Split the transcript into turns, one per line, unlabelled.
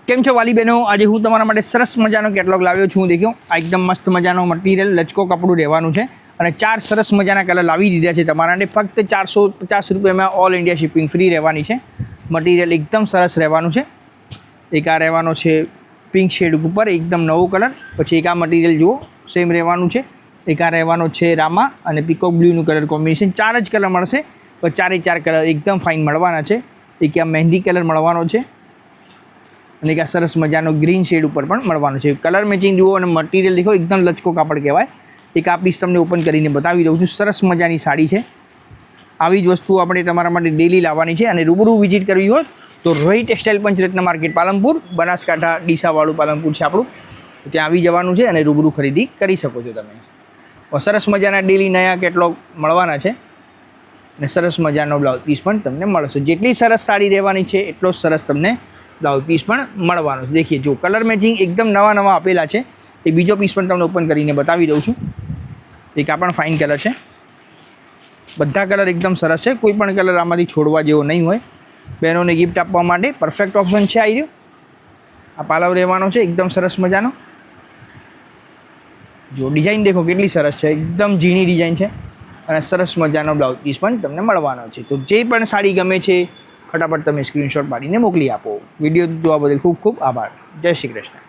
કેમ છો વાલી બહેનો? આજે હું તમારા માટે સરસ મજાનો કેટલોગ લાવ્યો છું. દેખ્યો, આ એકદમ મસ્ત મજાનો મટીરિયલ લચકો કપડું રહેવાનું છે અને 4 સરસ મજાના કલર લાવી દીધા છે તમારા માટે. ફક્ત 450 રૂપિયામાં ઓલ ઇન્ડિયા શિપિંગ ફ્રી રહેવાની છે. મટીરિયલ એકદમ સરસ રહેવાનું છે. એક આ રહેવાનો છે પિંક શેડ ઉપર એકદમ નવો કલર. પછી એક આ મટીરિયલ જુઓ સેમ રહેવાનું છે. એક આ રહેવાનો છે રામા અને પીકોક બ્લુનું કલર કોમ્બિનેશન. 4 જ કલર મળશે પણ 4 કલર એકદમ ફાઇન મળવાના છે. એક આ મહેંદી કલર મળવાનો છે અને એક આ સરસ મજાનો ગ્રીન શેડ ઉપર પણ મળવાનો છે. કલર મેચિંગ જુઓ અને મટીરિયલ દેખો એકદમ લચકો કાપડ કહેવાય. એક આ પીસ તમને ઓપન કરીને બતાવી દઉં છું. સરસ મજાની સાડી છે. આવી જ વસ્તુ આપણે તમારા માટે ડેલી લાવવાની છે અને રૂબરૂ વિઝિટ કરવી હોય તો રોહિત ટેક્સટાઇલ પંચરત્ન માર્કેટ પાલનપુર, બનાસકાંઠા ડીસાવાળું પાલનપુર છે આપણું. ત્યાં આવી જવાનું છે અને રૂબરૂ ખરીદી કરી શકો છો તમે. સરસ મજાના ડેલી નયા કેટલોગ મળવાના છે અને સરસ મજાનો બ્લાઉઝ પીસ પણ તમને મળશે. જેટલી સરસ સાડી રહેવાની છે એટલો જ સરસ તમને બ્લાઉઝ પીસ પણ મળવાનો છે. દેખીએ જો કલર મેચિંગ એકદમ નવા આપેલા છે. એ બીજો પીસ પણ તમને ઓપન કરીને બતાવી દઉં છું. એક આ પણ ફાઇન કલર છે. બધા કલર એકદમ સરસ છે. કોઈ પણ કલર આમાંથી છોડવા જેવો નહીં હોય. બહેનોને ગિફ્ટ આપવા માટે પરફેક્ટ ઓપ્શન છે. આવી રહ્યો આ પાલવ રહેવાનો છે એકદમ સરસ મજાનો. જો ડિઝાઇન દેખો કેટલી સરસ છે. એકદમ ઝીણી ડિઝાઇન છે અને સરસ મજાનો બ્લાઉઝ પીસ પણ તમને મળવાનો છે. તો જે પણ સાડી ગમે છે ફટાફટ તમે સ્ક્રીનશોટ પાડીને મોકલી આપો. વિડીયો જોવા બદલ ખૂબ ખૂબ આભાર. જય શ્રી કૃષ્ણ.